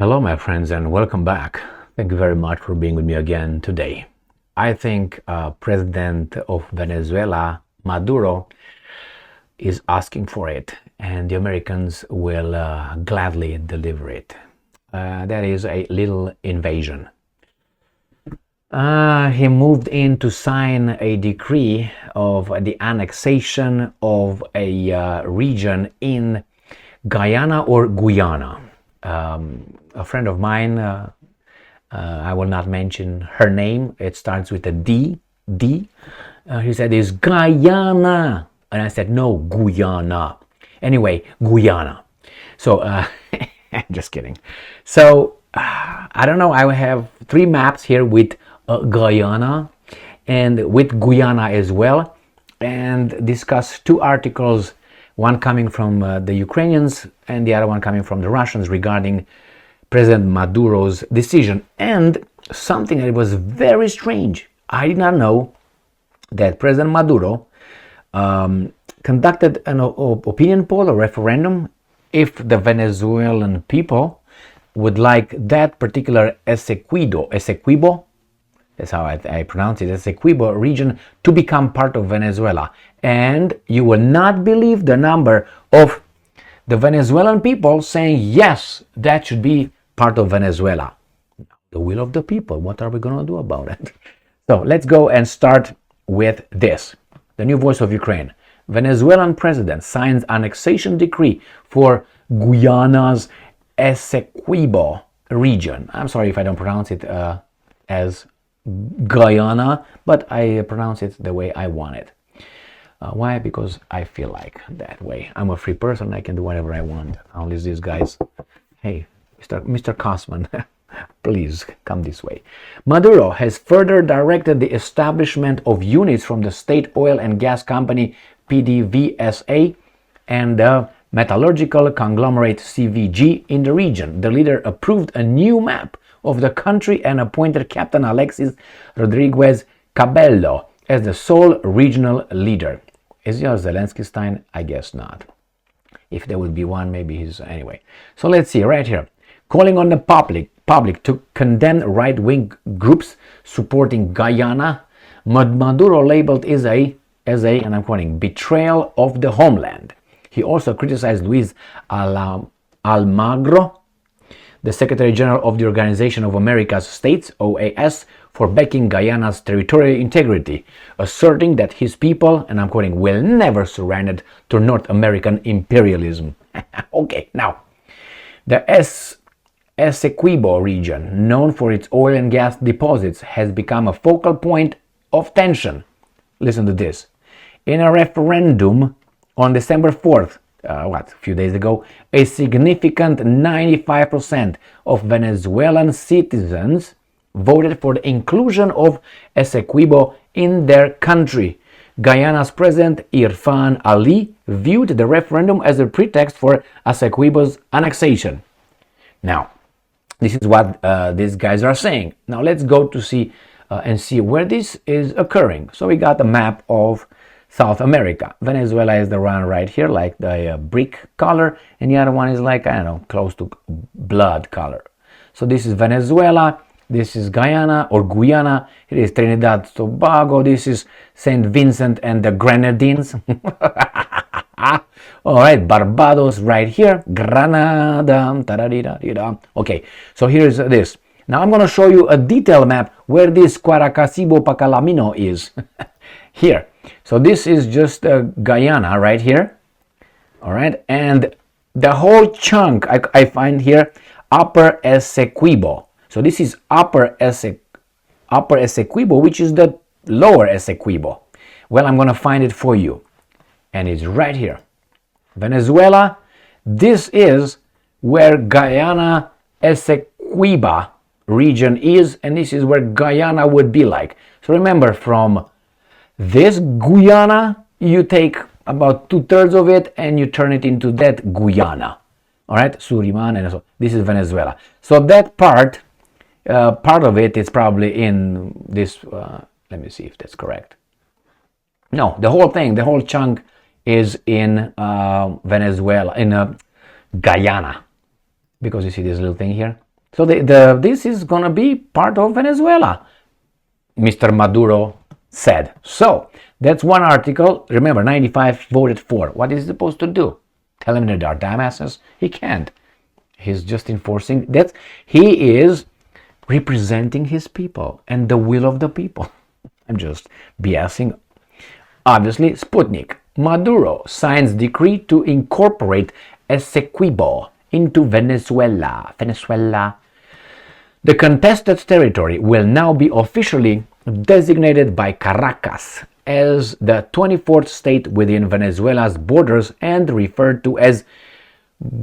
Hello, my friends, and welcome back. Thank you very much for being with me again today. I think President of Venezuela, Maduro, is asking for it, and the Americans will gladly deliver it. That is a little invasion. He moved in to sign a decree of the annexation of a region in Guyana or Guyana. A friend of mine, I will not mention her name, it starts with a D. He said, "It's Guyana." And I said, "No, Guyana." Anyway, Guyana. So, just kidding. So, I don't know, I have three maps here with Guyana and with Guyana as well, and discuss two articles, one coming from the Ukrainians and the other one coming from the Russians regarding President Maduro's decision. And something that was very strange. I did not know that President Maduro conducted an opinion poll, a referendum, if the Venezuelan people would like that particular Essequibo, that's how I pronounce it, Essequibo region, to become part of Venezuela. And you will not believe the number of the Venezuelan people saying, yes, that should be part of Venezuela. The will of the people. What are we going to do about it? So let's go and start with this. The new voice of Ukraine. Venezuelan president signs annexation decree for Guyana's Essequibo region. I'm sorry if I don't pronounce it as Guyana, but I pronounce it the way I want it. Why? Because I feel like that way. I'm a free person. I can do whatever I want. Only these guys. Hey, Mr. Kosman, please come this way. Maduro has further directed the establishment of units from the state oil and gas company PDVSA and the metallurgical conglomerate CVG in the region. The leader approved a new map of the country and appointed Captain Alexis Rodriguez Cabello as the sole regional leader. Is yours Zelensky's time? I guess not. If there would be one, maybe he's... Anyway, so let's see right here. Calling on the public to condemn right-wing groups supporting Guyana, Maduro labeled as a, and I'm quoting, betrayal of the homeland. He also criticized Luis Almagro, the Secretary General of the Organization of America's States, OAS, for backing Guyana's territorial integrity, asserting that his people, and I'm quoting, will never surrender to North American imperialism. Okay, now, the Essequibo region, known for its oil and gas deposits, has become a focal point of tension. Listen to this. In a referendum on December 4th, a few days ago, a significant 95% of Venezuelan citizens voted for the inclusion of Essequibo in their country. Guyana's President Irfan Ali viewed the referendum as a pretext for Essequibo's annexation. Now, this is what these guys are saying. Now let's go to see and see where this is occurring. So we got the map of South America. Venezuela is the one right here, like the brick color, and the other one is like, I don't know, close to blood color. So this is Venezuela, this is Guyana or Guyana, it is Trinidad Tobago, this is St. Vincent and the Grenadines. All right, Barbados right here, Granada. Okay, so here's this. Now I'm going to show you a detailed map where this Guaracasibo Pacalamino is. Here. So this is just Guyana right here. All right, and the whole chunk I find here, Upper Essequibo. So this is Upper Essequibo, which is the Lower Essequibo. Well, I'm going to find it for you. And it's right here. Venezuela, this is where Guyana Essequibo region is, and this is where Guyana would be like. So remember, from this Guyana, you take about 2/3 of it and you turn it into that Guyana. All right, Suriname, and so this is Venezuela. So that part of it is probably in this. Let me see if that's correct. No, the whole thing, the whole chunk is in Venezuela, in Guyana, because you see this little thing here, So this is going to be part of Venezuela, Mr. Maduro said. So that's one article. Remember, 95 voted for. What is he supposed to do? Tell him that they are dumbasses? He can't. He's just enforcing that. He is representing his people and the will of the people. I'm just BSing. Obviously, Sputnik. Maduro signs decree to incorporate Essequibo into Venezuela. The contested territory will now be officially designated by Caracas as the 24th state within Venezuela's borders and referred to as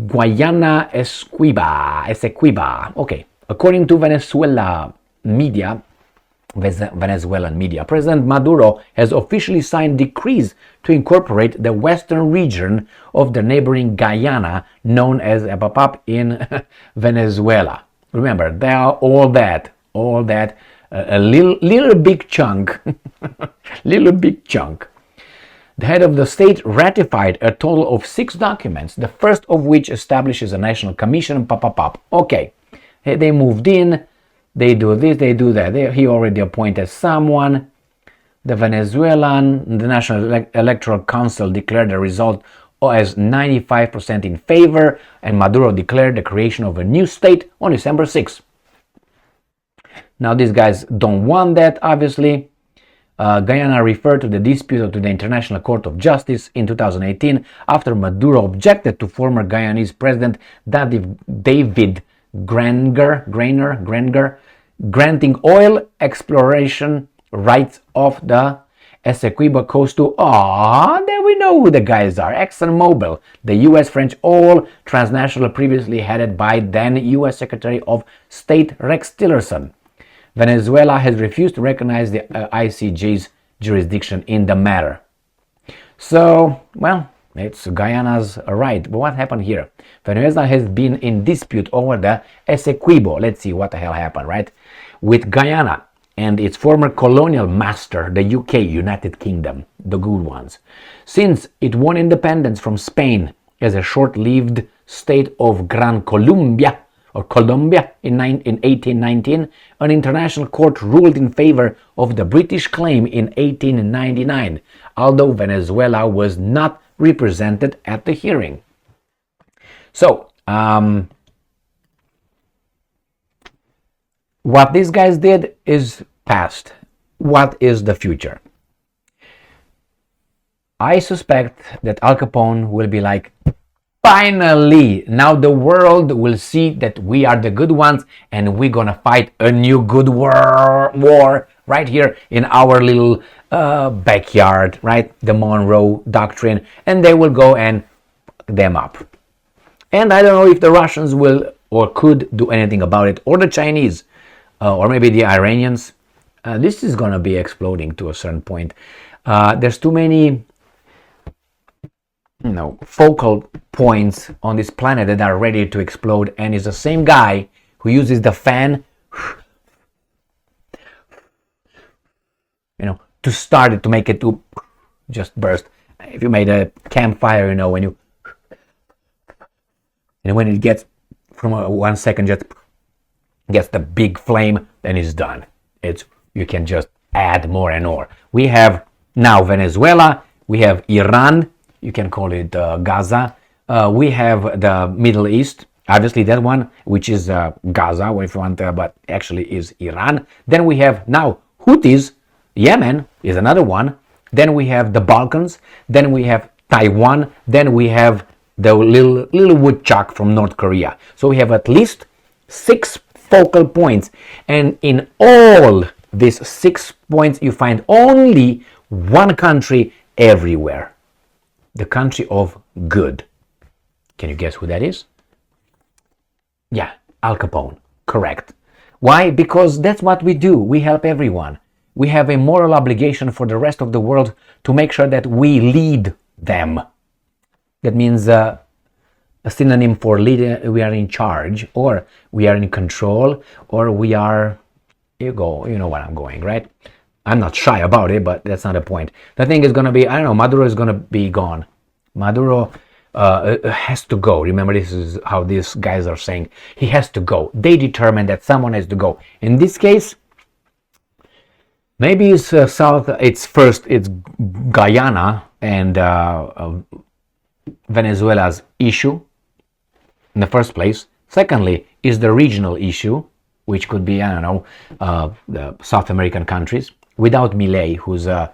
Guyana Essequiba. Okay, according to Venezuelan media, President Maduro has officially signed decrees to incorporate the western region of the neighboring Guyana, known as Apapap in Venezuela. Remember, they are all that, a little big chunk, little big chunk. The head of the state ratified a total of 6 documents, the first of which establishes a national commission. Okay, they moved in, they do this, they do that. He already appointed someone. The National Electoral Council declared the result as 95% in favor, and Maduro declared the creation of a new state on December 6th. Now these guys don't want that, obviously. Guyana referred to the dispute to the International Court of Justice in 2018 after Maduro objected to former Guyanese President David Granger granting oil exploration rights off the Essequibo coast to, there we know who the guys are, ExxonMobil, the US-French oil transnational previously headed by then US Secretary of State Rex Tillerson. Venezuela has refused to recognize the ICJ's jurisdiction in the matter. So, well, it's Guyana's right. But what happened here? Venezuela has been in dispute over the Essequibo. Let's see what the hell happened, right? With Guyana and its former colonial master, the UK, United Kingdom, the good ones. Since it won independence from Spain as a short-lived state of Gran Colombia, in 1819, an international court ruled in favor of the British claim in 1899, although Venezuela was not represented at the hearing. So, what these guys did is past. What is the future? I suspect that Al Capone will be like, finally, now the world will see that we are the good ones and we're gonna fight a new good war right here in our little backyard, right? The Monroe Doctrine, and they will go and fuck them up. And I don't know if the Russians will or could do anything about it, or the Chinese, or maybe the Iranians. This is gonna be exploding to a certain point. There's too many focal points on this planet that are ready to explode, and it's the same guy who uses the fan to start it, to make it to just burst. If you made a campfire, when it gets from 1 second, just gets the big flame, then it's done. You can just add more and more. We have now Venezuela, we have Iran, you can call it Gaza. We have the Middle East, obviously that one, which is Gaza, if you want, but actually is Iran. Then we have now Houthis, Yemen is another one. Then we have the Balkans. Then we have Taiwan. Then we have the little woodchuck from North Korea. So we have at least 6 focal points. And in all these 6 points, you find only one country everywhere. The country of good. Can you guess who that is? Yeah, Al Capone. Correct. Why? Because that's what we do. We help everyone. We have a moral obligation for the rest of the world to make sure that we lead them. That means a synonym for leader, we are in charge, or we are in control, or we are, you know what I'm going, right? I'm not shy about it, but that's not the point. The thing is going to be, Maduro is going to be gone. Maduro, has to go. Remember, this is how these guys are saying. He has to go. They determine that someone has to go. In this case, maybe it's it's Guyana and Venezuela's issue in the first place. Secondly, is the regional issue, which could be, I don't know, the South American countries, without Milei, who's a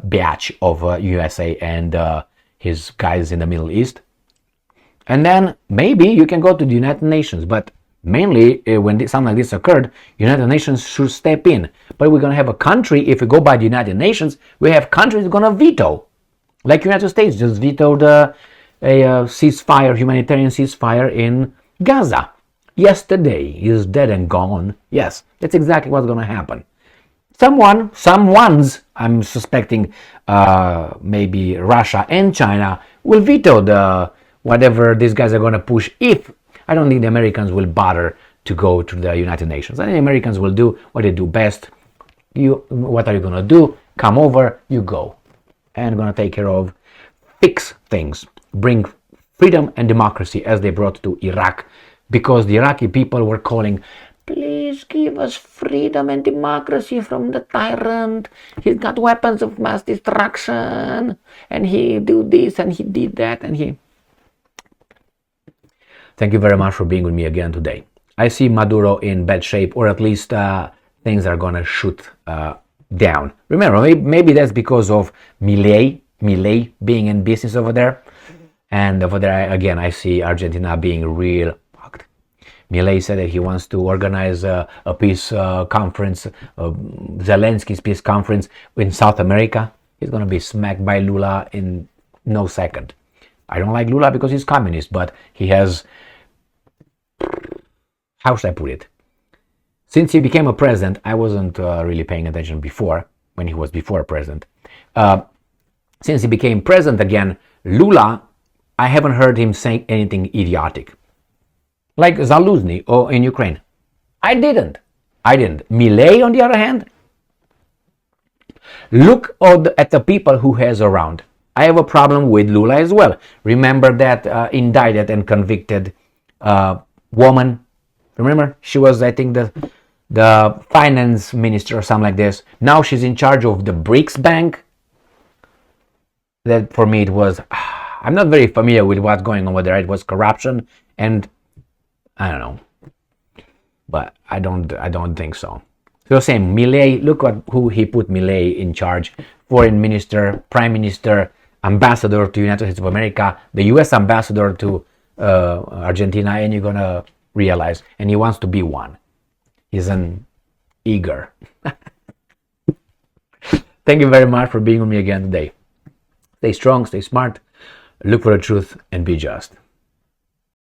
batch of USA and his guys in the Middle East. And then maybe you can go to the United Nations, but mainly when something like this occurred, United Nations should step in. But we're going to have a country, if we go by the United Nations, we have countries going to veto. Like United States just vetoed a ceasefire, humanitarian ceasefire in Gaza. Yesterday, is dead and gone. Yes, that's exactly what's going to happen. Someone's, I'm suspecting, maybe Russia and China will veto the whatever these guys are going to push. If I don't think the Americans will bother to go to the United Nations. I think the Americans will do what they do best. What are you going to do? Come over, you go, and going to take care of, fix things, bring freedom and democracy as they brought to Iraq, because the Iraqi people were calling, please give us freedom and democracy from the tyrant. He's got weapons of mass destruction, and he do this and he did that, and he... Thank you very much for being with me again today. I see Maduro in bad shape, or at least things are gonna shoot down. Remember, maybe that's because of Milei being in business over there. And over there, again, I see Argentina being real fucked. Milei said that he wants to organize a peace conference, Zelensky's peace conference in South America. He's going to be smacked by Lula in no second. I don't like Lula because he's communist, but he has... How should I put it? Since he became a president, I wasn't really paying attention before, when he was before president. Since he became president again, Lula... I haven't heard him saying anything idiotic. Like Zaluzny or in Ukraine. I didn't. Milei, on the other hand, look at the people who has around. I have a problem with Lula as well. Remember that indicted and convicted woman? Remember? She was, I think, the finance minister or something like this. Now she's in charge of the BRICS Bank. That for me it was... I'm not very familiar with what's going on over there. It was corruption, and I don't know, but I don't think so. So same, Milei. Look at who he put Milei in charge: foreign minister, prime minister, ambassador to United States of America, the U.S. ambassador to Argentina, and you're gonna realize, and he wants to be one. He's an eager. Thank you very much for being with me again today. Stay strong, stay smart. Look for the truth and be just.